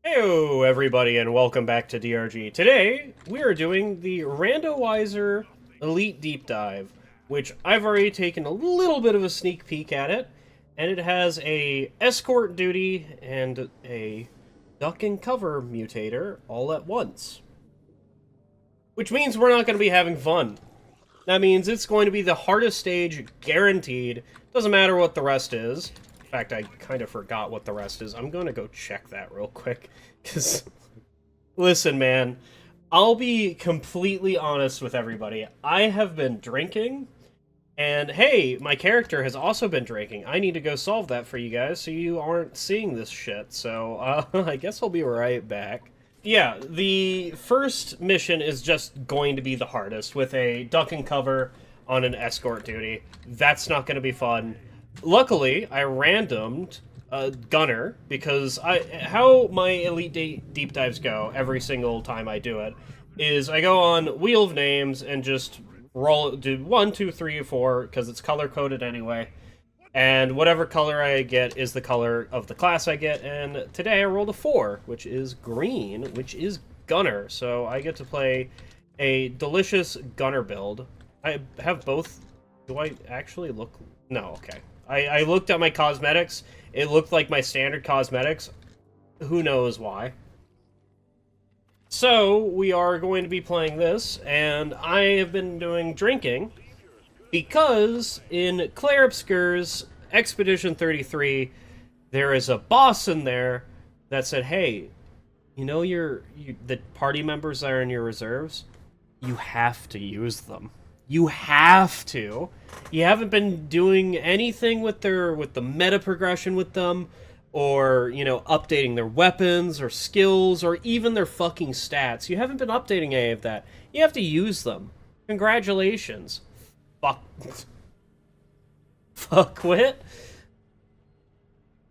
Heyo everybody and welcome back to DRG. Today, we are doing the Randowizer Elite Deep Dive, which I've already taken a little bit of a sneak peek at it, and it has a escort duty and a duck and cover mutator all at once. Which means we're not going to be having fun. That means it's going to be the hardest stage, guaranteed. Doesn't matter what the rest is. In fact, I kind of forgot what the rest is. I'm going to go check that real quick. Because, listen, man, I'll be completely honest with everybody. I have been drinking, and hey, my character has also been drinking. I need to go solve that for you guys so you aren't seeing this shit. So, I guess I'll be right back. Yeah, the first mission is just going to be the hardest, with a duck and cover on an escort duty. That's not going to be fun. Luckily, I randomed a gunner, because how my Elite Deep Dives go every single time I do it is I go on Wheel of Names and just do 1, 2, 3, 4, because it's color-coded anyway. And whatever color I get is the color of the class I get, and today I rolled a 4, which is green, which is Gunner, so I get to play a delicious Gunner build. I have both. Do I actually look? No, okay. I looked at my cosmetics. It looked like my standard cosmetics. Who knows why. So, we are going to be playing this, and I have been doing drinking, because in Claire Obscure's Expedition 33, there is a boss in there that said, hey, you know the party members that are in your reserves? You have to use them. You have to. You haven't been doing anything with the meta progression with them, or, you know, updating their weapons or skills or even their fucking stats. You haven't been updating any of that. You have to use them. Congratulations. Fuck. Fuckwit.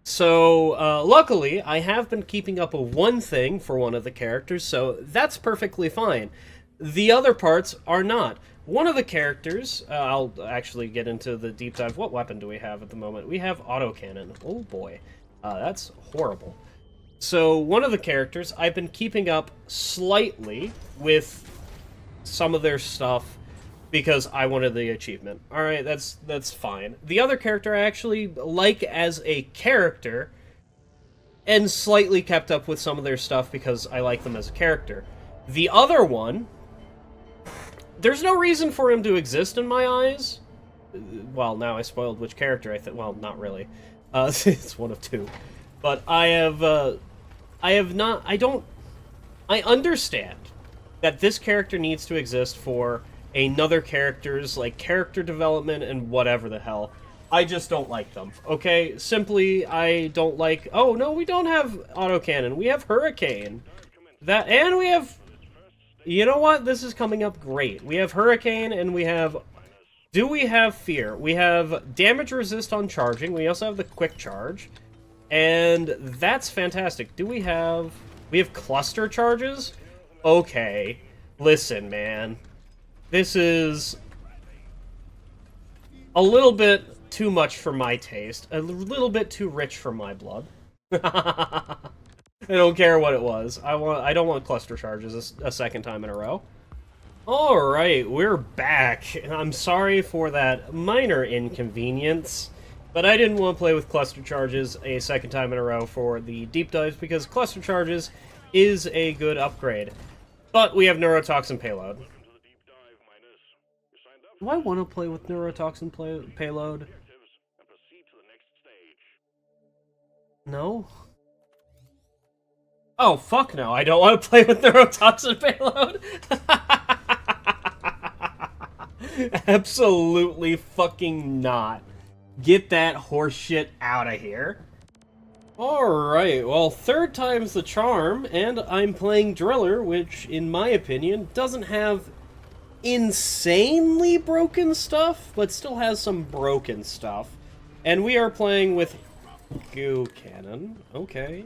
So, luckily, I have been keeping up with one thing for one of the characters, so that's perfectly fine. The other parts are not. One of the characters, I'll actually get into the deep dive. What weapon do we have at the moment? We have autocannon. Oh boy. That's horrible. So, one of the characters, I've been keeping up slightly with some of their stuff, because I wanted the achievement. Alright, that's fine. The other character I actually like as a character, and slightly kept up with some of their stuff because I like them as a character. The other one, there's no reason for him to exist in my eyes. Well, now I spoiled which character I think. Well, not really. It's one of two. But I understand that this character needs to exist for another character's, like, character development and whatever the hell. I just don't like them, okay? Simply, I don't like... Oh, no, we don't have autocannon. We have Hurricane. And we have... You know what? This is coming up great. We have Hurricane, and we have... Do we have Fear? We have damage resist on charging. We also have the quick charge. And that's fantastic. Do we have... We have cluster charges? Okay. Listen, man. This is a little bit too much for my taste. A little bit too rich for my blood. I don't care what it was. I don't want cluster charges a second time in a row. Alright, we're back. I'm sorry for that minor inconvenience, but I didn't want to play with cluster charges a second time in a row for the deep dives, because cluster charges is a good upgrade. But we have neurotoxin payload. Do I want to play with neurotoxin payload? No? Oh, fuck no. I don't want to play with neurotoxin payload. Absolutely fucking not. Get that horseshit out of here. Alright, well, third time's the charm, and I'm playing Driller, which, in my opinion, doesn't have insanely broken stuff, but still has some broken stuff. And we are playing with Goo Cannon. Okay.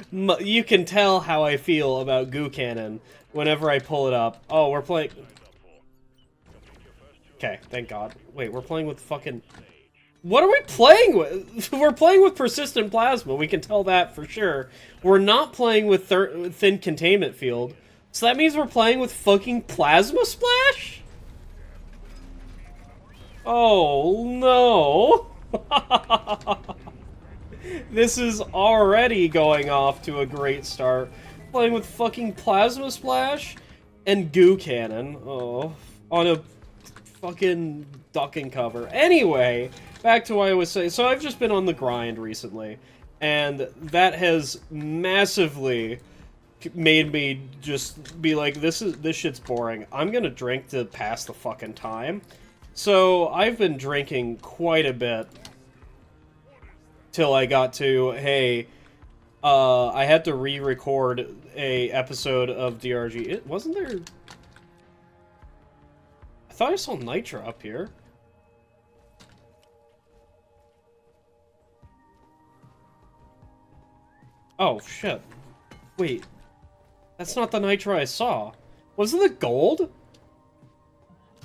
You can tell how I feel about Goo Cannon whenever I pull it up. Oh, we're playing... Okay, thank God. Wait, we're playing with fucking... What are we playing with? We're playing with persistent plasma, we can tell that for sure. We're not playing with thin containment field. So that means we're playing with fucking plasma splash? Oh, no. This is already going off to a great start. Playing with fucking plasma splash and goo cannon. Oh, on a fucking ducking cover. Anyway, back to what I was saying. So I've just been on the grind recently, and that has massively made me just be like, this shit's boring. I'm gonna drink to pass the fucking time. So I've been drinking quite a bit till I got to, hey, I had to re-record a episode of DRG. Wasn't there... I thought I saw Nitra up here. Oh, shit. Wait. That's not the Nitra I saw. Wasn't it gold?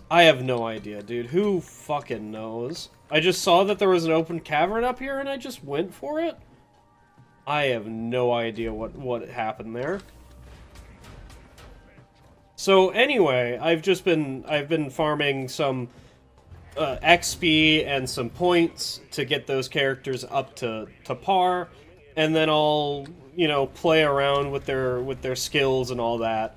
I have no idea, dude. Who fucking knows? I just saw that there was an open cavern up here and I just went for it? I have no idea what happened there. So anyway, I've been farming some XP and some points to get those characters up to par, and then I'll, you know, play around with their skills and all that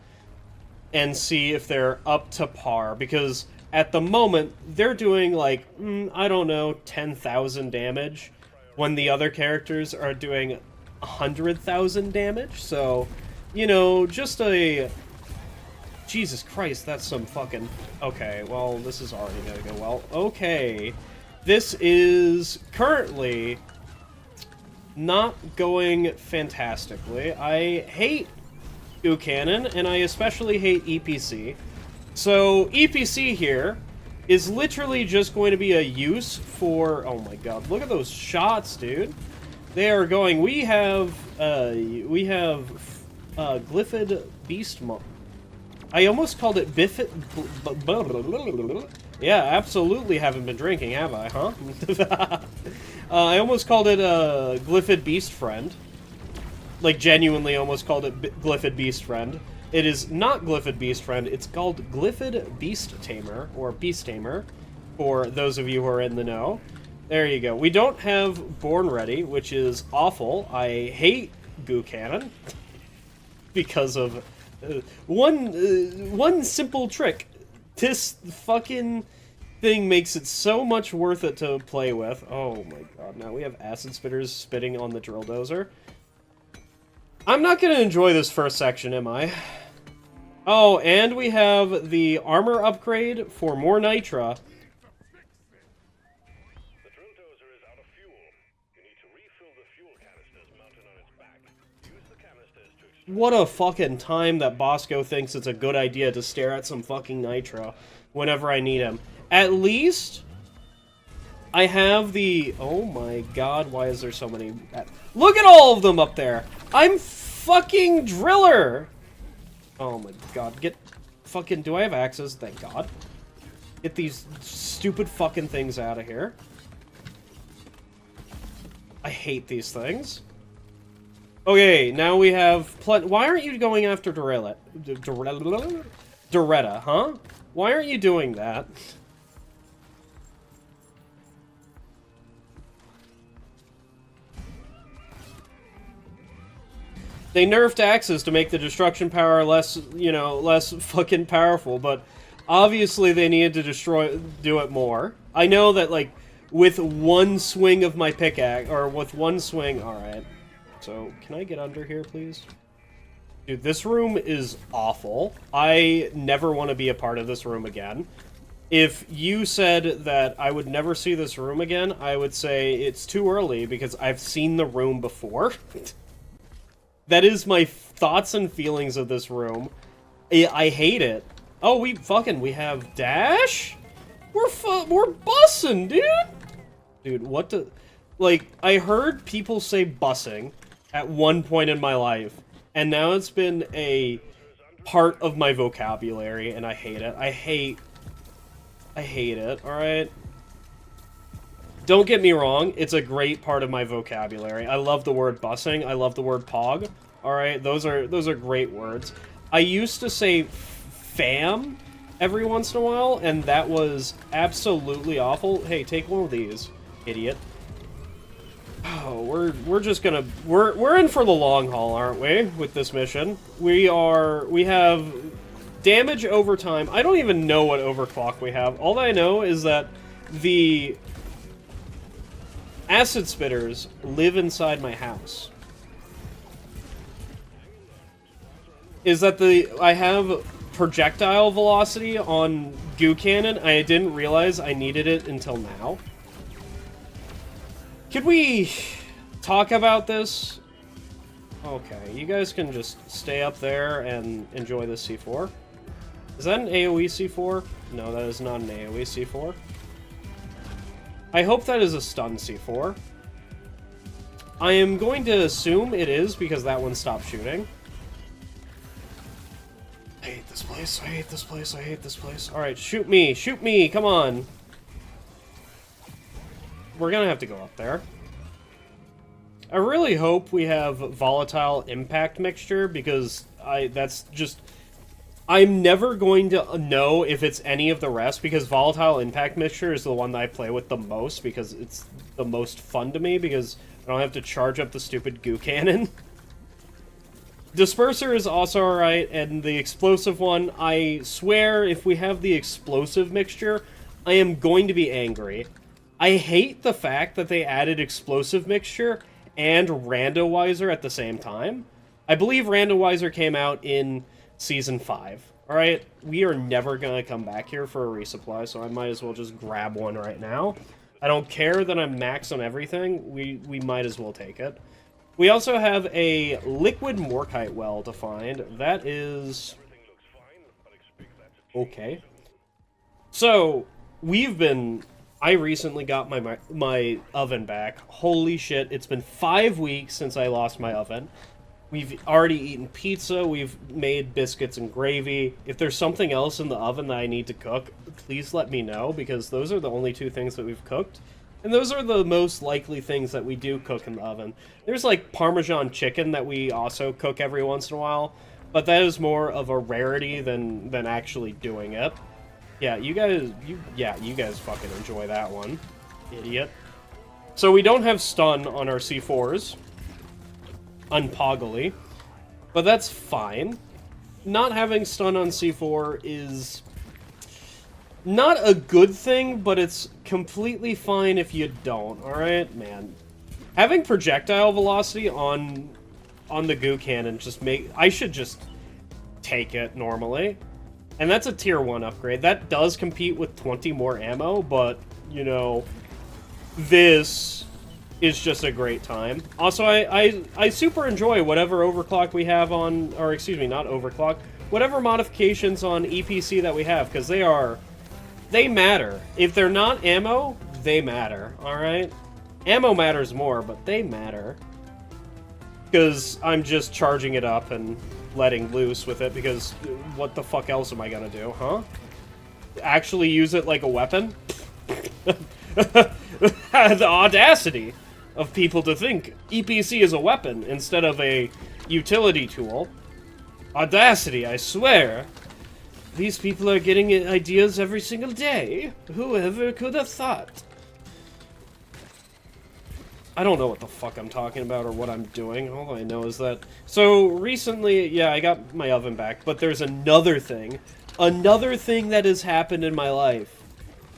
and see if they're up to par, because at the moment they're doing like I don't know, 10,000 damage when the other characters are doing 100,000 damage. So, you know, just a... Jesus Christ, that's some fucking... Okay, well, this is already gonna go well. Okay, this is currently not going fantastically. I hate goo cannon, and I especially hate EPC. So, EPC here is literally just going to be a use for... Oh my god, look at those shots, dude. They are going... We have Glyphid Beast... I almost called it Biffit... Yeah, absolutely haven't been drinking, have I, huh? I almost called it Glyphid Beast Friend. Like, genuinely almost called it Glyphid Beast Friend. It is not Glyphid Beast Friend, it's called Glyphid Beast Tamer, or Beast Tamer, for those of you who are in the know. There you go. We don't have Born Ready, which is awful. I hate goo cannon because of one simple trick. This fucking thing makes it so much worth it to play with. Oh my god, now we have acid spitters spitting on the drill dozer. I'm not gonna enjoy this first section, am I? Oh, and we have the armor upgrade for more Nitra. What a fucking time that Bosco thinks it's a good idea to stare at some fucking Nitra whenever I need him. At least I have the... Oh my god, why is there so many... Look at all of them up there! I'm fucking Driller! Oh my god, get fucking... Do I have axes? Thank god. Get these stupid fucking things out of here. I hate these things. Okay, now we have... Why aren't you going after Doretta, huh? Why aren't you doing that? They nerfed axes to make the destruction power less, you know, less fucking powerful, but obviously they needed to do it more. I know that, like, with one swing of my pickaxe, or with one swing... Alright. So, can I get under here, please? Dude, this room is awful. I never want to be a part of this room again. If you said that I would never see this room again, I would say it's too early because I've seen the room before. That is my thoughts and feelings of this room. I hate it. Oh, we have dash? We're bussing, dude! Dude, what the... Like, I heard people say bussing at one point in my life, and now it's been a part of my vocabulary, and I hate it. I hate it, alright? Don't get me wrong, it's a great part of my vocabulary. I love the word bussing. I love the word pog. All right, those are great words. I used to say fam every once in a while, and that was absolutely awful. Hey, take one of these, idiot. Oh, we're just gonna we're in for the long haul, aren't we? With this mission, we have damage over time. I don't even know what overclock we have. All that I know is that the acid spitters live inside my house. Is that I have projectile velocity on goo cannon. I didn't realize I needed it until now. Could we talk about this? Okay, you guys can just stay up there and enjoy this C4. Is that an AoE C4? No, that is not an AoE C4. I hope that is a stun C4. I am going to assume it is because that one stopped shooting. I hate this place, I hate this place, I hate this place. Alright, shoot me, come on. We're gonna have to go up there. I really hope we have volatile impact mixture because I'm never going to know if it's any of the rest because volatile impact mixture is the one that I play with the most because it's the most fun to me because I don't have to charge up the stupid goo cannon. Disperser is also alright, and the explosive one, I swear if we have the explosive mixture, I am going to be angry. I hate the fact that they added explosive mixture and randomizer at the same time. I believe randomizer came out in Season 5. Alright, we are never gonna come back here for a resupply, so I might as well just grab one right now. I don't care that I'm max on everything, we might as well take it. We also have a liquid morkite well to find. That is... okay. So, I recently got my oven back. Holy shit, it's been 5 weeks since I lost my oven. We've already eaten pizza, we've made biscuits and gravy. If there's something else in the oven that I need to cook, please let me know, because those are the only 2 things that we've cooked. And those are the most likely things that we do cook in the oven. There's like Parmesan chicken that we also cook every once in a while, but that is more of a rarity than actually doing it. Yeah, you guys fucking enjoy that one, idiot. So we don't have stun on our C4s, unpoggily, but that's fine. Not having stun on C4 is not a good thing, but it's completely fine if you don't, alright? Man. Having projectile velocity on the goo cannon I should just take it normally. And that's a tier 1 upgrade. That does compete with 20 more ammo, but, you know, this is just a great time. Also, I super enjoy whatever overclock we have on, or excuse me, not overclock, whatever modifications on EPC that we have, because they matter. If they're not ammo, they matter, alright? Ammo matters more, but they matter. Because I'm just charging it up and letting loose with it, because what the fuck else am I gonna do, huh? Actually use it like a weapon? The audacity of people to think EPC is a weapon instead of a utility tool. Audacity, I swear. These people are getting ideas every single day. Whoever could have thought? I don't know what the fuck I'm talking about or what I'm doing. All I know is that... So, recently, yeah, I got my oven back, but there's another thing. Another thing that has happened in my life.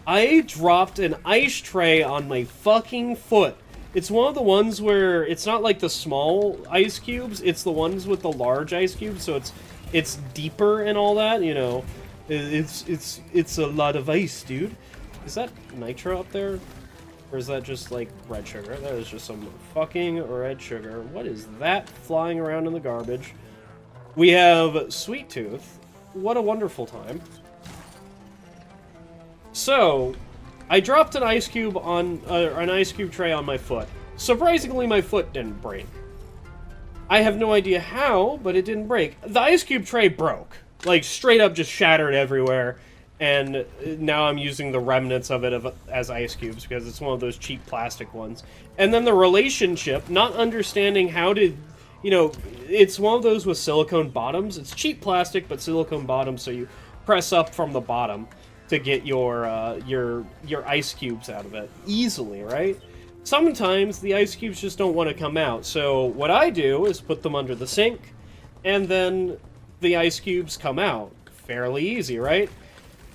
I dropped an ice tray on my fucking foot. It's one of the ones where it's not like the small ice cubes, it's the ones with the large ice cubes, so it's deeper and all that, you know. It's a lot of ice, dude. Is that nitro up there? Or is that just, like, red sugar? That is just some fucking red sugar. What is that flying around in the garbage? We have Sweet Tooth. What a wonderful time. So, I dropped an ice cube on an ice cube tray on my foot. Surprisingly, my foot didn't break. I have no idea how, but it didn't break. The ice cube tray broke. Like, straight up just shattered everywhere. and now I'm using the remnants of it as ice cubes because it's one of those cheap plastic ones. And then the relationship, not understanding how to, you know, it's one of those with silicone bottoms. It's cheap plastic, but silicone bottoms, so you press up from the bottom to get your ice cubes out of it easily, right? Sometimes the ice cubes just don't want to come out, so what I do is put them under the sink, and then the ice cubes come out. Fairly easy, right?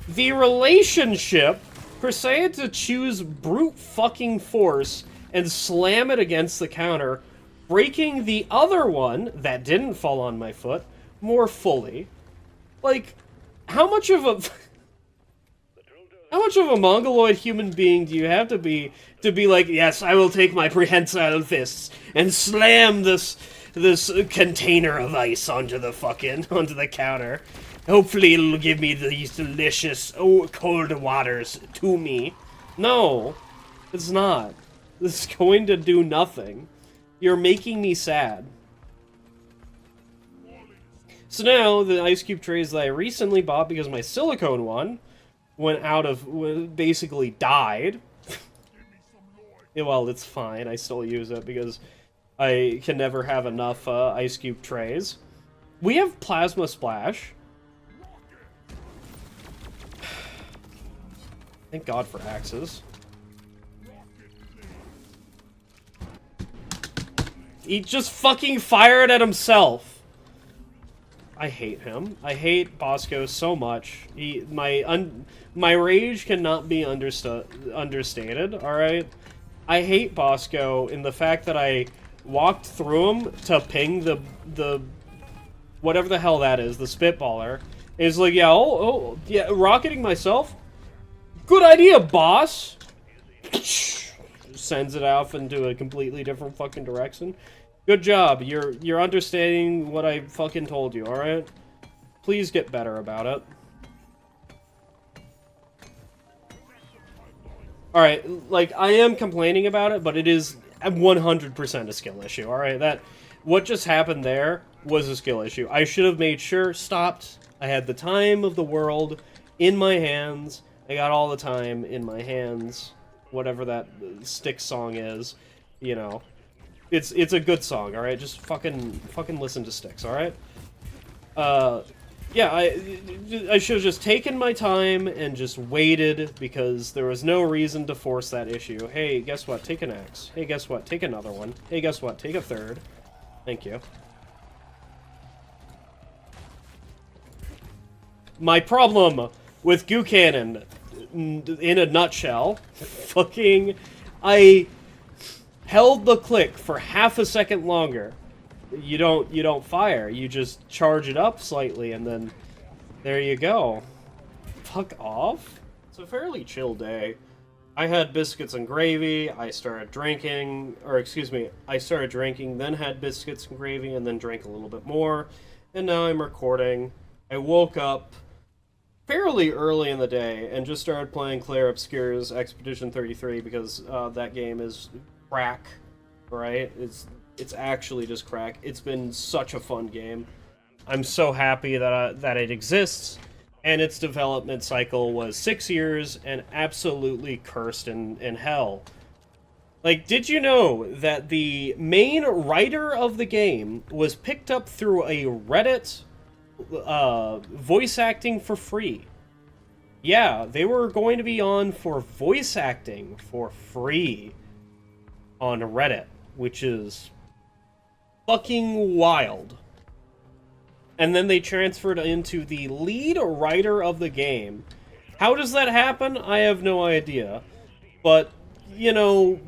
The relationship decided to choose brute fucking force and slam it against the counter, breaking the other one, that didn't fall on my foot, more fully. Like, how much of a mongoloid human being do you have to be like, yes, I will take my prehensile fists and slam this container of ice onto the counter. Hopefully it'll give me these delicious cold waters to me. No, it's not. This is going to do nothing. You're making me sad. So now, the ice cube trays that I recently bought because my silicone one went out of, basically died. Yeah, well, it's fine. I still use it because I can never have enough ice cube trays. We have Plasma Splash. Thank God for axes. He just fucking fired at himself. I hate him. I hate Bosco so much. My rage cannot be understated, alright? I hate Bosco in the fact that I walked through him to ping the whatever the hell that is, the spitballer. Is like, yeah, yeah, rocketing myself? Good idea, boss! Sends it off into a completely different fucking direction. Good job. You're understanding what I fucking told you, alright? Please get better about it. Alright, like, I am complaining about it, but it is 100% a skill issue, alright? What just happened there was a skill issue. I should have made sure, stopped. I had the time of the world in my hands. I got all the time in my hands. Whatever that stick song is, you know. It's a good song, alright? Just fucking listen to Sticks, alright? Yeah, I should have just taken my time and just waited because there was no reason to force that issue. Hey, guess what? Take an axe. Hey, guess what? Take another one. Hey, guess what? Take a third. Thank you. My problem with Goo Cannon, in a nutshell, I held the click for half a second longer. You don't fire. You just charge it up slightly, and then there you go. Fuck off. It's a fairly chill day. I had biscuits and gravy. I started drinking, then had biscuits and gravy, and then drank a little bit more. And now I'm recording. I woke up fairly early in the day and just started playing Claire Obscure's Expedition 33 because that game is crack, right? It's actually just crack. It's been such a fun game. I'm so happy that it exists, and its development cycle was 6 years and absolutely cursed in hell. Like, did you know that the main writer of the game was picked up through a Reddit voice acting for free? Yeah, they were going to be on for voice acting for free on Reddit, which is fucking wild. And then they transferred into the lead writer of the game. How does that happen? I have no idea. But, you know,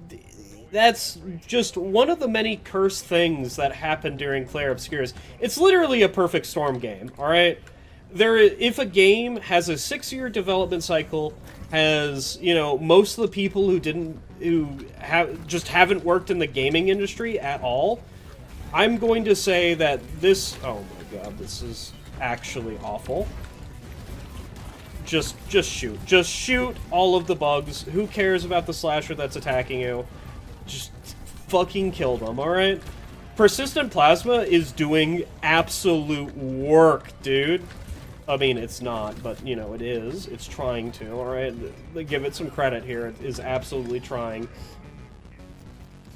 that's just one of the many cursed things that happened during Claire Obscures. It's literally a perfect storm game, alright? If a game has a 6-year development cycle, has, you know, most of the people who just haven't worked in the gaming industry at all, I'm going to say that this... Oh my god, this is actually awful. Just shoot. Just shoot all of the bugs. Who cares about the slasher that's attacking you? Just fucking kill them, alright? Persistent Plasma is doing absolute work, dude. I mean, it's not, but, you know, it is. It's trying to, alright? Give it some credit here. It is absolutely trying.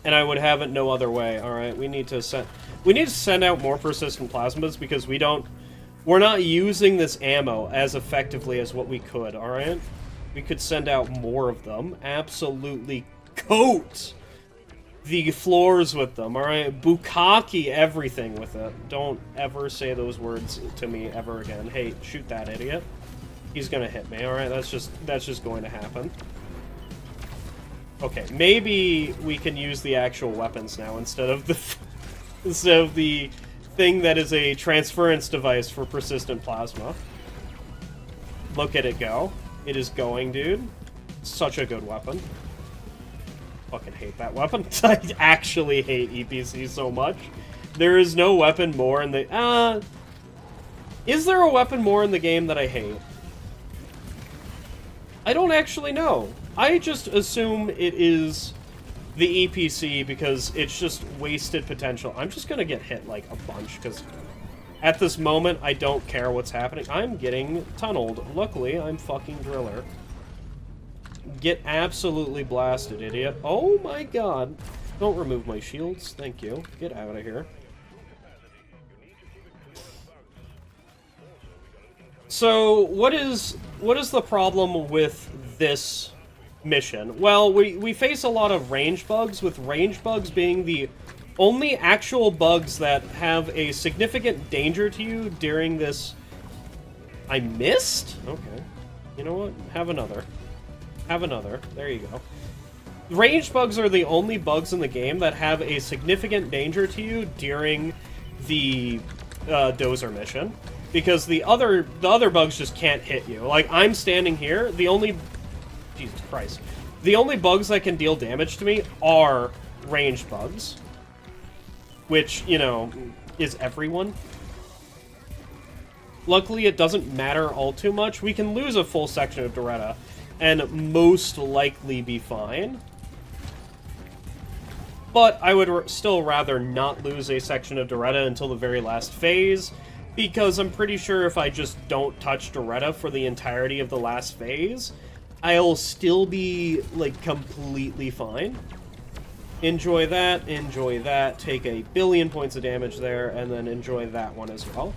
And I would have it no other way, alright? We need to send out more persistent plasmas because we're not using this ammo as effectively as what we could, alright? We could send out more of them. Absolutely coat the floors with them, alright? Bukkake everything with it. Don't ever say those words to me ever again. Hey, shoot that idiot. He's gonna hit me, alright? That's just going to happen. Okay, maybe we can use the actual weapons now instead of the thing that is a transference device for persistent plasma. Look at it go. It is going, dude. Such a good weapon. Fucking hate that weapon. I actually hate EPC so much. There is no weapon more in the... is there a weapon more in the game that I hate? I don't actually know. I just assume it is the EPC because it's just wasted potential. I'm just gonna get hit, like, a bunch, because at this moment, I don't care what's happening. I'm getting tunneled. Luckily, I'm fucking Driller. Get absolutely blasted, idiot. Oh my god. Don't remove my shields. Thank you. Get out of here. So, what is the problem with this mission? Well, we face a lot of range bugs, with range bugs being the only actual bugs that have a significant danger to you during this... I missed? Okay. You know what? Have another. Have another. There you go. Range bugs are the only bugs in the game that have a significant danger to you during the dozer mission. Because the other bugs just can't hit you. Like, I'm standing here, the only... Jesus Christ. The only bugs that can deal damage to me are ranged bugs. Which, you know, is everyone. Luckily, it doesn't matter all too much. We can lose a full section of Doretta and most likely be fine. But I would still rather not lose a section of Doretta until the very last phase, because I'm pretty sure if I just don't touch Doretta for the entirety of the last phase, I'll still be, like, completely fine. Enjoy that, take a billion points of damage there, and then enjoy that one as well.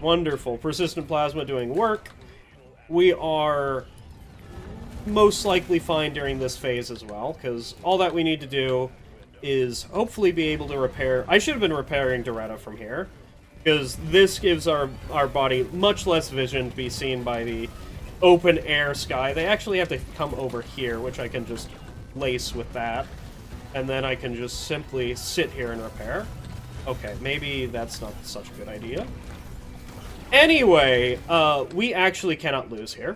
Wonderful. Persistent Plasma doing work. We are most likely fine during this phase as well, because all that we need to do is hopefully be able to repair... I should have been repairing Doretta from here, because this gives our body much less vision to be seen by the open air sky. They actually have to come over here, which I can just lace with that, and then I can just simply sit here and repair. Okay, maybe that's not such a good idea. Anyway, we actually cannot lose here.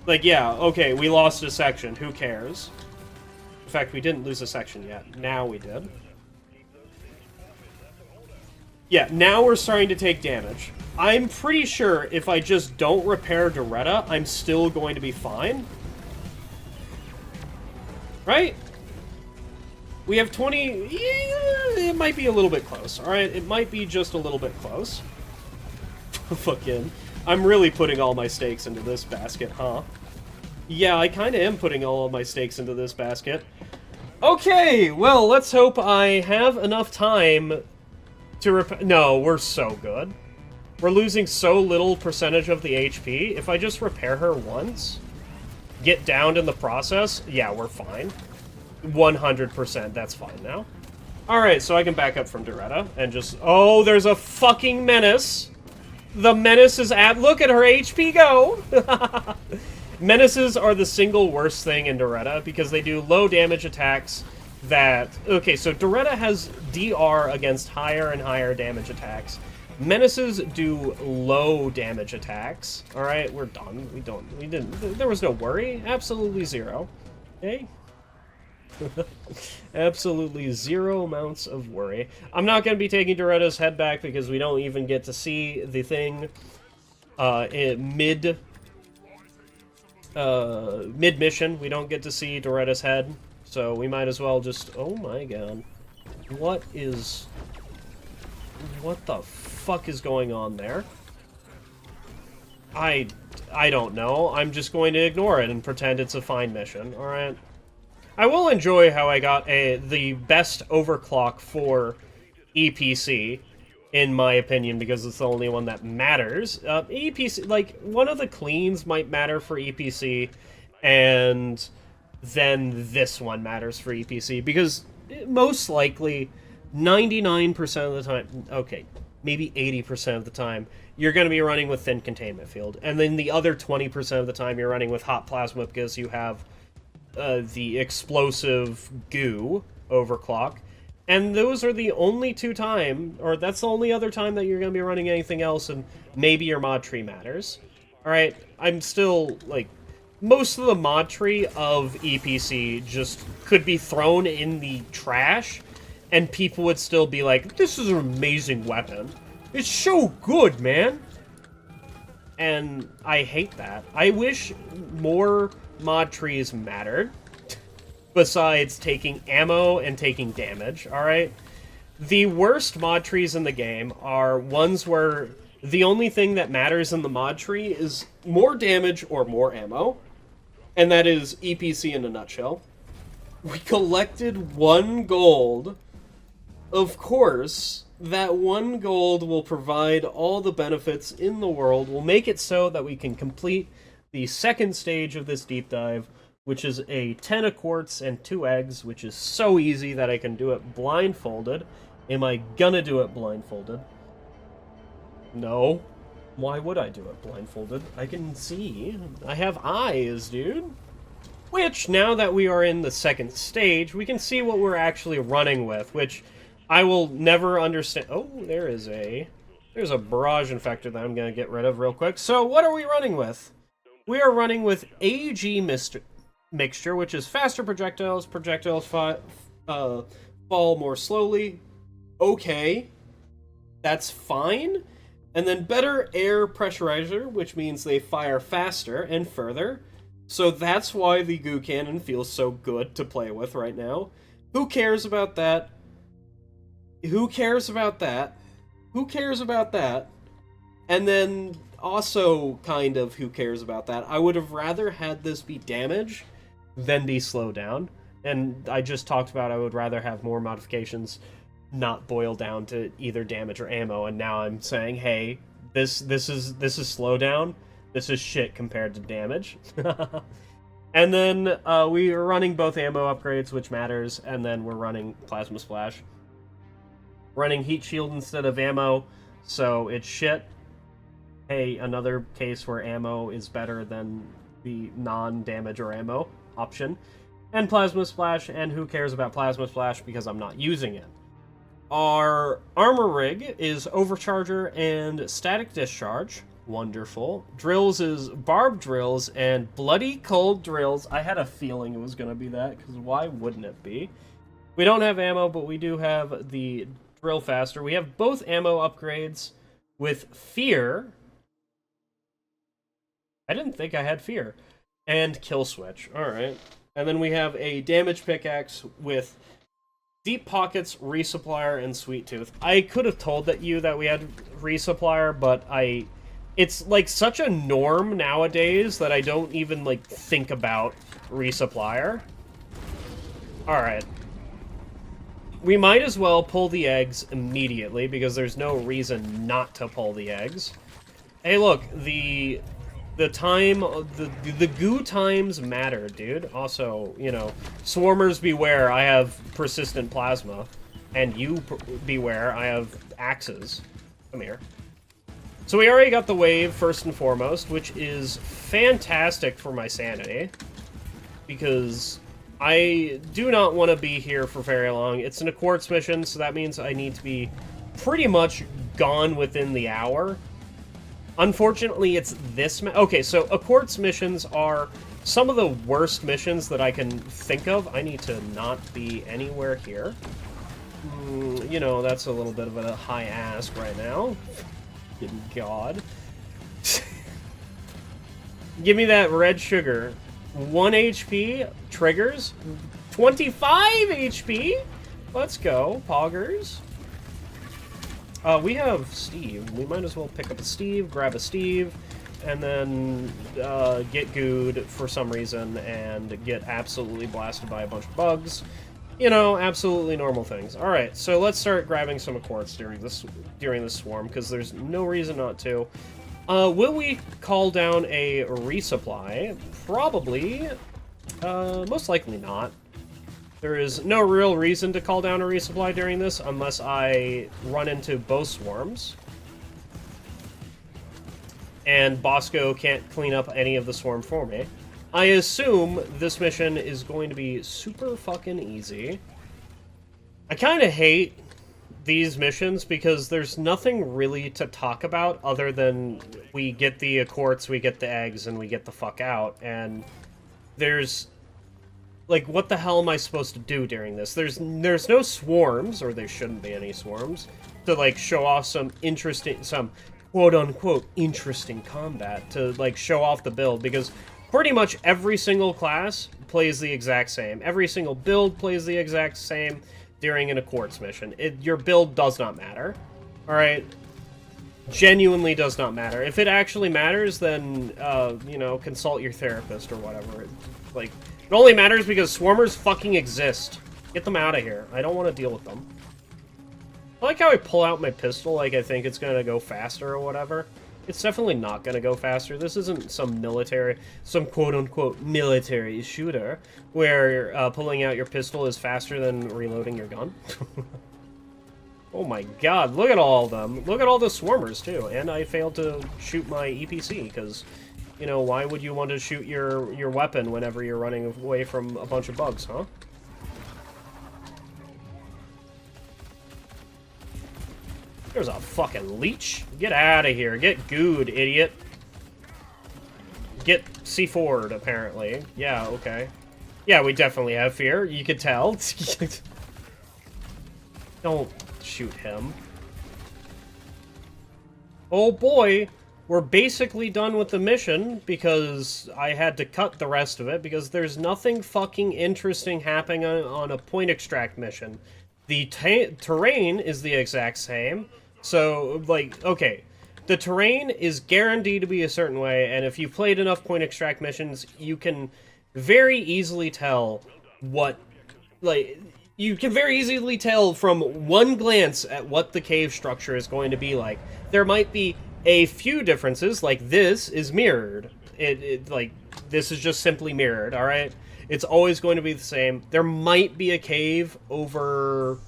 Like, yeah, okay, we lost a section. Who cares? In fact, we didn't lose a section yet. Now we did. Yeah, now we're starting to take damage. I'm pretty sure if I just don't repair Doretta, I'm still going to be fine. Right? We have 20... Yeah, it might be a little bit close, alright? It might be just a little bit close. Fucking... I'm really putting all my stakes into this basket, huh? Yeah, I kinda am putting all of my stakes into this basket. Okay, well, let's hope I have enough time to repair... No, we're so good. We're losing so little percentage of the HP. If I just repair her once, get downed in the process, yeah, we're fine. 100%, that's fine now. Alright, so I can back up from Doretta and just... Oh, there's a fucking menace! The menace is at... Look at her HP go! Menaces are the single worst thing in Doretta because they do low damage attacks that... Okay, so Doretta has DR against higher and higher damage attacks. Menaces do low damage attacks. Alright, we're done. We didn't... There was no worry. Absolutely zero. Okay? Absolutely zero amounts of worry. I'm not going to be taking Doretta's head back because we don't even get to see the thing mid-mission. We don't get to see Doretta's head, so we might as well just... Oh my god. What the fuck is going on there? I don't know. I'm just going to ignore it and pretend it's a fine mission, alright? I will enjoy how I got the best overclock for EPC, in my opinion, because it's the only one that matters. EPC, like, one of the cleans might matter for EPC, and then this one matters for EPC, because most likely, 99% of the time, okay, maybe 80% of the time, you're going to be running with thin containment field, and then the other 20% of the time you're running with hot plasma because you have the explosive goo overclock. And those are the only two time, or that's the only other time that you're going to be running anything else, and maybe your mod tree matters. Alright, I'm still, like, most of the mod tree of EPC just could be thrown in the trash, and people would still be like, this is an amazing weapon. It's so good, man! And I hate that. I wish more mod trees mattered, besides taking ammo and taking damage, alright? The worst mod trees in the game are ones where the only thing that matters in the mod tree is more damage or more ammo, and that is EPC in a nutshell. We collected 1 gold. Of course, that 1 gold will provide all the benefits in the world, will make it so that we can complete the second stage of this deep dive, which is a 10 of quartz and 2 eggs, which is so easy that I can do it blindfolded. Am I gonna do it blindfolded? No. Why would I do it blindfolded? I can see. I have eyes, dude. Which, now that we are in the second stage, we can see what we're actually running with, which I will never understand. Oh, there's a barrage infector that I'm gonna get rid of real quick. So, what are we running with? We are running with AG mixture, which is faster projectiles. Projectiles fall more slowly. Okay, that's fine. And then better air pressurizer, which means they fire faster and further. So that's why the goo cannon feels so good to play with right now. Who cares about that? Who cares about that? Who cares about that? And then also kind of who cares about that? I would have rather had this be damage than be slow down. And I just talked about I would rather have more modifications not boil down to either damage or ammo, and now I'm saying, hey, this is slow down. This is shit compared to damage. And then we are running both ammo upgrades, which matters, and then we're running plasma splash. Running heat shield instead of ammo, so it's shit. Hey, another case where ammo is better than the non-damage or ammo option. And plasma splash, and who cares about plasma splash because I'm not using it. Our armor rig is overcharger and static discharge. Wonderful. Drills is barb drills and bloody cold drills. I had a feeling it was going to be that, because why wouldn't it be? We don't have ammo, but we do have the drill faster. We have both ammo upgrades with fear. I didn't think I had fear. And kill switch. Alright. And then we have a damage pickaxe with deep pockets, resupplier, and sweet tooth. I could have told you that we had resupplier, but it's like such a norm nowadays that I don't even like think about resupplier. Alright. We might as well pull the eggs immediately because there's no reason not to pull the eggs. Hey look, the time, the goo times matter, dude. Also, you know, swarmers beware, I have persistent plasma. And you beware, I have axes. Come here. So we already got the wave, first and foremost, which is fantastic for my sanity. Because I do not want to be here for very long. It's an Quartz mission, so that means I need to be pretty much gone within the hour. Unfortunately, it's this... Okay, so Quartz missions are some of the worst missions that I can think of. I need to not be anywhere here. You know, that's a little bit of a high ask right now. Good God. Give me that red sugar. 1 HP, triggers, 25 HP? Let's go, poggers. We have Steve. We might as well pick up a Steve, grab a Steve. and then get gooed for some reason and get absolutely blasted by a bunch of bugs. You know, absolutely normal things. Alright, so let's start grabbing some Escorts during this swarm, because there's no reason not to. Will we call down a resupply? Probably. Most likely not. There is no real reason to call down a resupply during this, unless I run into both swarms. And Bosco can't clean up any of the swarm for me. I assume this mission is going to be super fucking easy. I kind of hate these missions because there's nothing really to talk about other than we get the Escorts, we get the eggs, and we get the fuck out. And there's... like, what the hell am I supposed to do during this? There's no swarms, or there shouldn't be any swarms, to, like, show off some quote-unquote interesting combat, to, like, show off the build, because pretty much every single class plays the exact same. Every single build plays the exact same during an Escorts mission. Your build does not matter. Alright? Genuinely does not matter. If it actually matters, then, you know, consult your therapist or whatever. Like, it only matters because swarmers fucking exist. Get them out of here. I don't want to deal with them. I like how I pull out my pistol like I think it's gonna go faster or whatever. It's definitely not gonna go faster. This isn't some quote-unquote military shooter where pulling out your pistol is faster than reloading your gun. Oh my god, look at all of them. Look at all the swarmers, too. And I failed to shoot my EPC, because, you know, why would you want to shoot your weapon whenever you're running away from a bunch of bugs, huh? There's a fucking leech. Get out of here. Get gooed, idiot. Get C4'd, apparently. Yeah, okay. Yeah, we definitely have fear. You could tell. Don't shoot him. Oh boy, we're basically done with the mission because I had to cut the rest of it because there's nothing fucking interesting happening on a point extract mission. The terrain is the exact same. So, like, okay, the terrain is guaranteed to be a certain way, and if you've played enough point extract missions, you can very easily tell what, like, you can very easily tell from one glance at what the cave structure is going to be like. There might be a few differences, like this is mirrored. Like, this is just simply mirrored, alright? It's always going to be the same. There might be a cave over...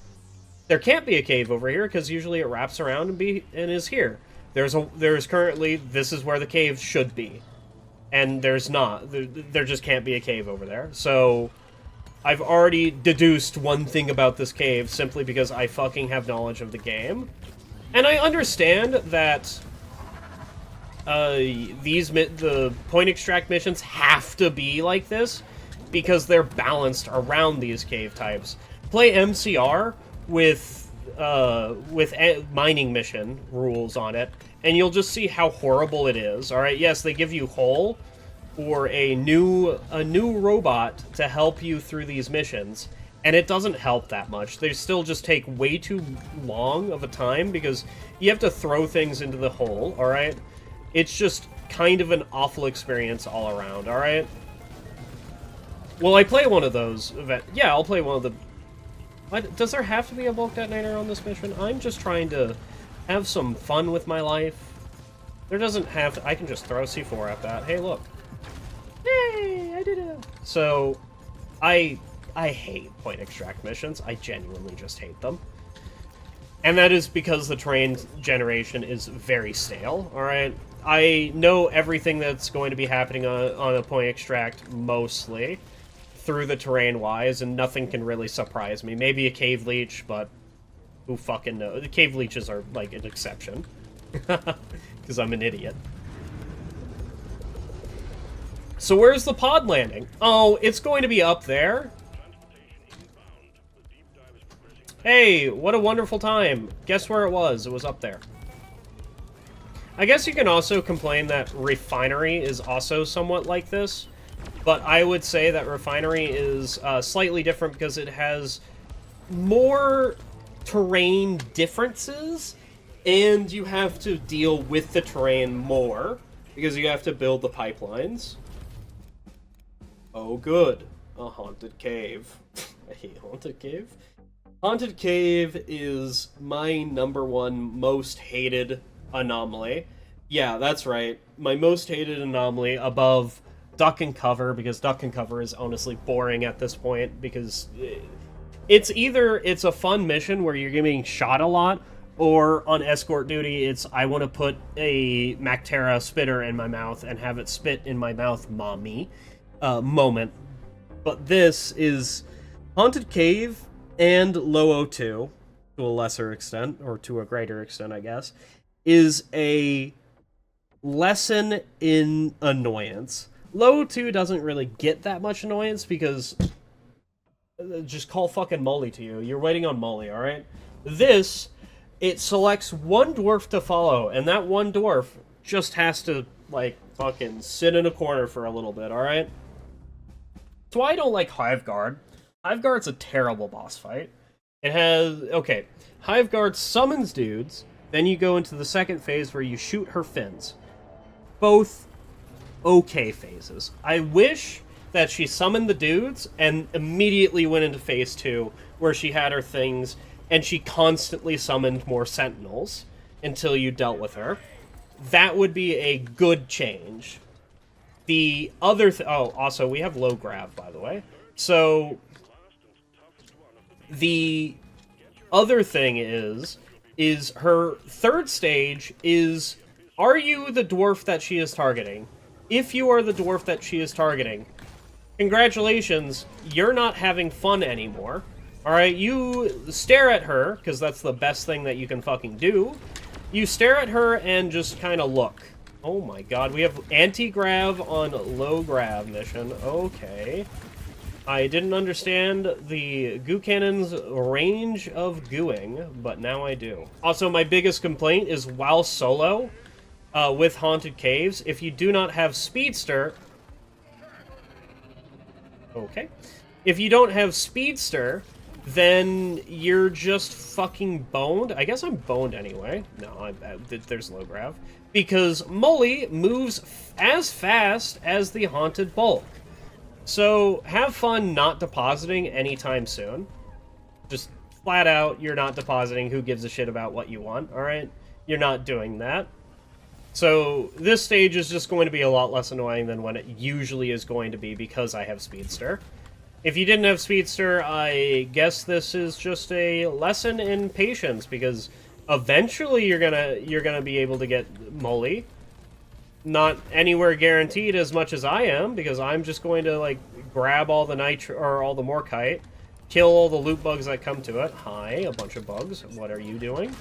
There can't be a cave over here, because usually it wraps around and is here. There's currently... This is where the cave should be. And there's not. There just can't be a cave over there. So... I've already deduced one thing about this cave simply because I fucking have knowledge of the game. And I understand that the point extract missions have to be like this because they're balanced around these cave types. Play MCR with mining mission rules on it, and you'll just see how horrible it is. All right, yes, they give you hull or a new robot to help you through these missions, and it doesn't help that much. They still just take way too long of a time because you have to throw things into the hole, alright? It's just kind of an awful experience all around, alright? Will I play one of those? Yeah, I'll play one of the... Does there have to be a bulk detonator on this mission? I'm just trying to have some fun with my life. There doesn't have to... I can just throw C4 at that. Hey, look. Yay! I did it! So, I hate point extract missions. I genuinely just hate them. And that is because the terrain generation is very stale, alright? I know everything that's going to be happening on a point extract, mostly, through the terrain-wise, and nothing can really surprise me. Maybe a cave leech, but who fucking knows? The cave leeches are, like, an exception. Because I'm an idiot. So where's the pod landing? Oh, it's going to be up there. Hey, what a wonderful time. Guess where it was? It was up there. I guess you can also complain that Refinery is also somewhat like this, but I would say that Refinery is slightly different because it has more terrain differences, and you have to deal with the terrain more. because you have to build the pipelines. Oh, good. A haunted cave. I hate haunted cave. Haunted cave is my #1 most hated anomaly. Yeah, that's right. My most hated anomaly above duck and cover, because duck and cover is honestly boring at this point, because it's either it's a fun mission where you're getting shot a lot, or on escort duty, it's I want to put a Mactera spitter in my mouth and have it spit in my mouth, mommy, moment. But this is Haunted Cave and Low O2, to a lesser extent, or to a greater extent, I guess, is a lesson in annoyance. Low O2 doesn't really get that much annoyance because just call fucking Molly to you. You're waiting on Molly, alright? This, it selects one dwarf to follow, and that one dwarf just has to, like, fucking sit in a corner for a little bit, alright? That's why I don't like Hiveguard. Hiveguard's a terrible boss fight. It has... Okay, Hiveguard summons dudes, then you go into the second phase where you shoot her fins. Both okay phases. I wish that she summoned the dudes and immediately went into phase 2, where she had her things, and she constantly summoned more sentinels until you dealt with her. That would be a good change. The other... oh, also, we have low grav, by the way. So, the other thing is her third stage is, are you the dwarf that she is targeting? If you are the dwarf that she is targeting, congratulations, you're not having fun anymore. Alright, you stare at her, because that's the best thing that you can fucking do. You stare at her and just kind of look. Oh my god, we have anti-grav on low grav mission. Okay. I didn't understand the goo cannon's range of gooing, but now I do. Also, my biggest complaint is while solo, with Haunted Caves, if you do not have Speedster... Okay. If you don't have Speedster, then you're just fucking boned. I guess I'm boned anyway. No, there's low grav. Because Molly moves as fast as the Haunted Bulk. So, have fun not depositing anytime soon. Just flat out, you're not depositing. Who gives a shit about what you want, alright? You're not doing that. So, this stage is just going to be a lot less annoying than when it usually is going to be because I have Speedster. If you didn't have Speedster, I guess this is just a lesson in patience, because eventually you're gonna be able to get Molly. Not anywhere guaranteed as much as I am, because I'm just going to, like, grab all the or all the Morkite, kill all the loot bugs that come to it. Hi, a bunch of bugs. What are you doing?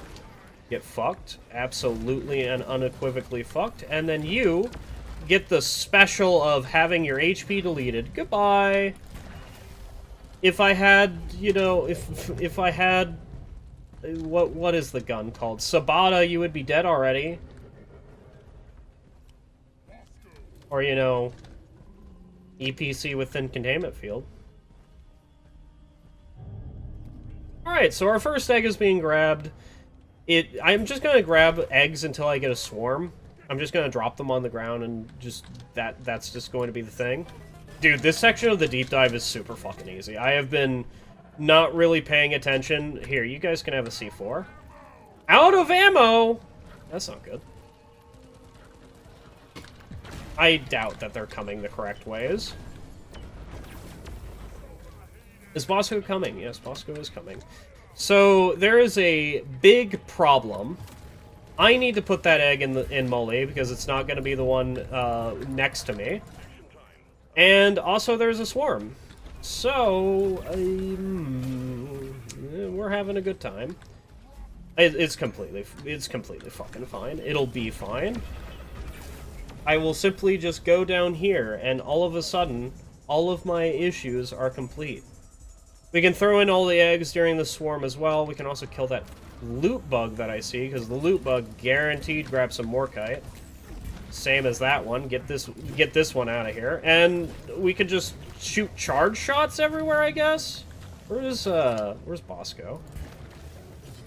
Get fucked. Absolutely and unequivocally fucked. And then you get the special of having your HP deleted. Goodbye. If I had, you know, if I had... What is the gun called? Sabata, you would be dead already. Or, you know, EPC within containment field. Alright, so our first egg is being grabbed. I'm just gonna grab eggs until I get a swarm. I'm just gonna drop them on the ground and just... That's just going to be the thing. Dude, this section of the deep dive is super fucking easy. I have been not really paying attention. Here, you guys can have a C4. Out of ammo! That's not good. I doubt that they're coming the correct ways. Is Bosco coming? Yes, Bosco is coming. So, there is a big problem. I need to put that egg in Molly, because it's not going to be the one next to me. And also, there's a swarm. So, we're having a good time. It's completely fucking fine. It'll be fine. I will simply just go down here, and all of a sudden, all of my issues are complete. We can throw in all the eggs during the swarm as well. We can also kill that loot bug that I see, because the loot bug guaranteed grabs some Morkite. Same as that one. Get this one out of here. And we could just shoot charge shots everywhere, I guess? Where's Bosco?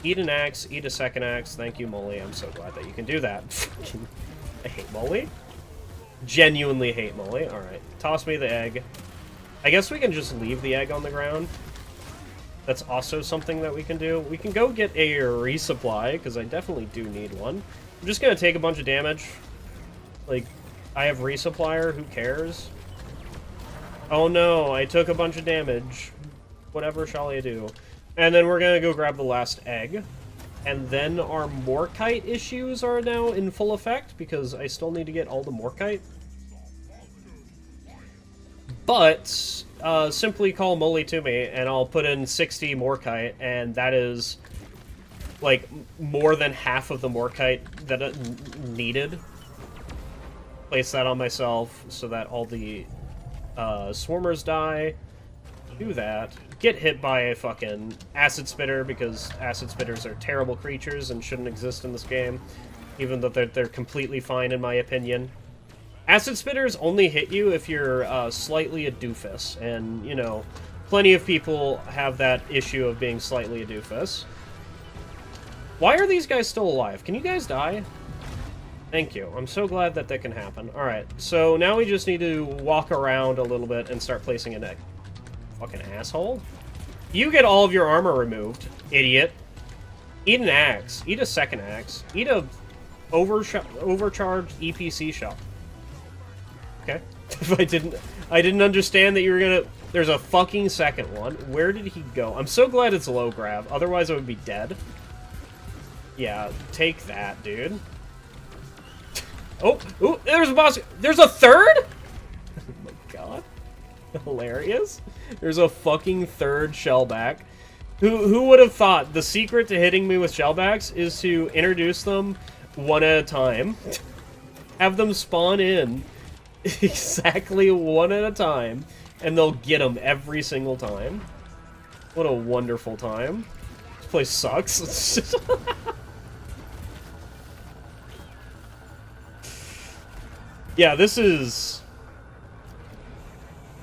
Eat an axe, eat a second axe. Thank you, Molly. I'm so glad that you can do that. I hate Molly. Genuinely hate moly. Alright, toss me the egg. I guess we can just leave the egg on the ground. That's also something that we can do. We can go get a resupply, because I definitely do need one. I'm just going to take a bunch of damage. Like, I have resupplier, who cares? Oh no, I took a bunch of damage. Whatever shall I do? And then we're going to go grab the last egg. And then our Morkite issues are now in full effect, because I still need to get all the Morkite. But, simply call Moly to me, and I'll put in 60 Morkite, and that is, like, more than half of the Morkite that it needed. Place that on myself, so that all the, swarmers die. Do that. Get hit by a fucking acid spitter, because acid spitters are terrible creatures and shouldn't exist in this game, even though they're completely fine in my opinion. Acid spitters only hit you if you're slightly a doofus, and, you know, plenty of people have that issue of being slightly a doofus. Why are these guys still alive? Can you guys die? Thank you. I'm so glad that that can happen. Alright, so now we just need to walk around a little bit and start placing an egg. Fucking asshole. You get all of your armor removed, idiot. Eat an axe. Eat a second axe. Eat a overcharged EPC shell. Okay. I didn't understand that you were gonna... There's a fucking second one. Where did he go? I'm so glad it's low grab. Otherwise I would be dead. Yeah, take that, dude. Oh, ooh, there's a boss. There's a third? Oh my god. Hilarious. There's a fucking third shellback. Who would have thought the secret to hitting me with shellbacks is to introduce them one at a time. Have them spawn in exactly one at a time, and they'll get them every single time. What a wonderful time. This place sucks. Yeah, this is...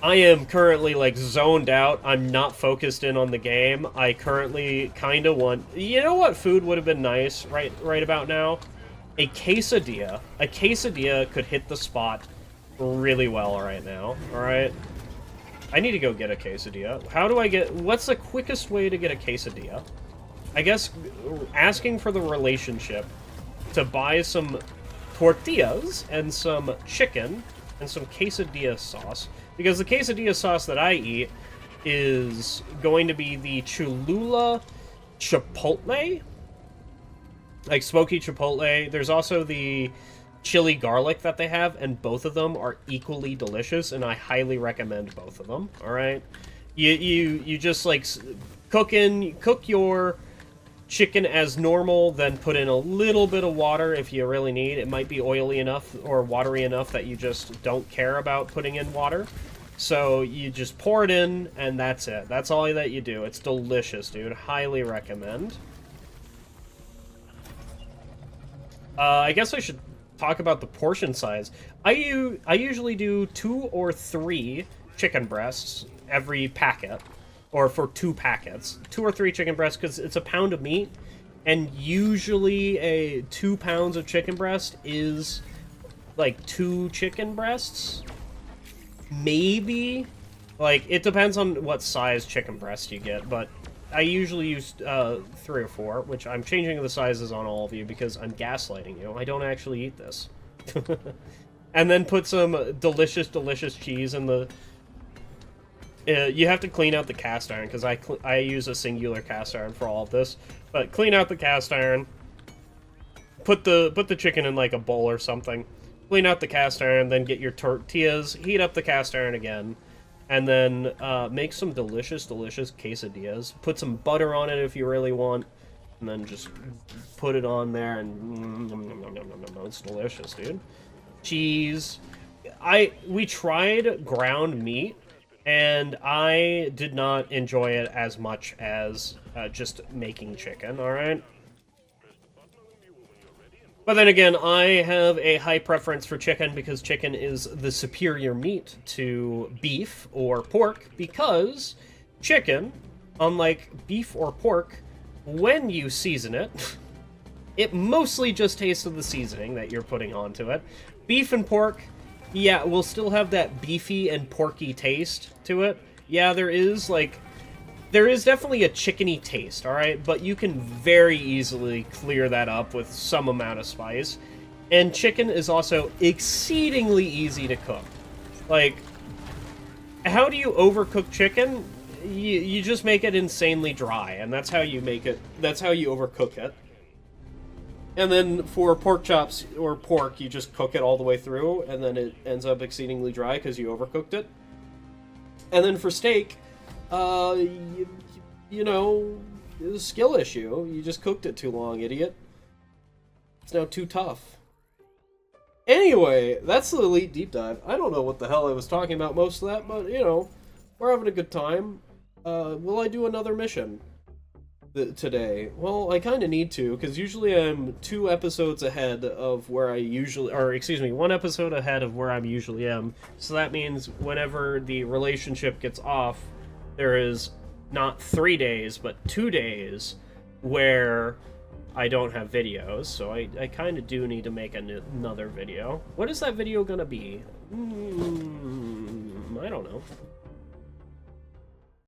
I am currently, like, zoned out. I'm not focused in on the game. I currently kind of want... You know what food would have been nice right about now? A quesadilla. A quesadilla could hit the spot really well right now, alright? I need to go get a quesadilla. How do I get... What's the quickest way to get a quesadilla? I guess asking for the relationship to buy some tortillas and some chicken and some quesadilla sauce, because the quesadilla sauce that I eat is going to be the Cholula Chipotle, like smoky Chipotle. There's also the chili garlic that they have, and both of them are equally delicious, and I highly recommend both of them. All right, you just like cook your chicken as normal, then put in a little bit of water if you really need. It might be oily enough or watery enough that you just don't care about putting in water. So you just pour it in, and that's it. That's all that you do. It's delicious, dude. Highly recommend. I guess I should talk about the portion size. I usually do 2 or 3 chicken breasts every packet. Or for 2 packets. 2 or 3 chicken breasts, because it's a pound of meat, and usually 2 pounds of chicken breast is like 2 chicken breasts. Maybe. Like, it depends on what size chicken breast you get, but I usually use 3 or 4, which I'm changing the sizes on all of you because I'm gaslighting you. I don't actually eat this. And then put some delicious, delicious cheese in the... you have to clean out the cast iron, because I use a singular cast iron for all of this. But clean out the cast iron. Put the chicken in like a bowl or something. Clean out the cast iron, then get your tortillas, heat up the cast iron again, and then make some delicious, delicious quesadillas. Put some butter on it if you really want, and then just put it on there, and it's delicious, dude. Cheese. We tried ground meat, and I did not enjoy it as much as just making chicken, alright? But then again, I have a high preference for chicken because chicken is the superior meat to beef or pork, because chicken, unlike beef or pork, when you season it, it mostly just tastes of the seasoning that you're putting onto it. Beef and pork, Yeah, we'll still have that beefy and porky taste to it. Yeah, there is, like, there is definitely a chickeny taste, alright? But you can very easily clear that up with some amount of spice. And chicken is also exceedingly easy to cook. Like, how do you overcook chicken? You just make it insanely dry, and that's how you make it, that's how you overcook it. And then for pork chops or pork, you just cook it all the way through, and then it ends up exceedingly dry because you overcooked it. And then for steak, you know, it's a skill issue. You just cooked it too long, idiot. It's now too tough. Anyway, that's the Elite Deep Dive. I don't know what the hell I was talking about most of that, but, you know, we're having a good time. Will I do another mission today? Well, I kind of need to, because usually I'm 2 episodes ahead of where I usually... Or, excuse me, 1 episode ahead of where I usually am. So that means whenever the relationship gets off, there is not 3 days, but 2 days where I don't have videos. So I kind of do need to make another video. What is that video gonna be? I don't know.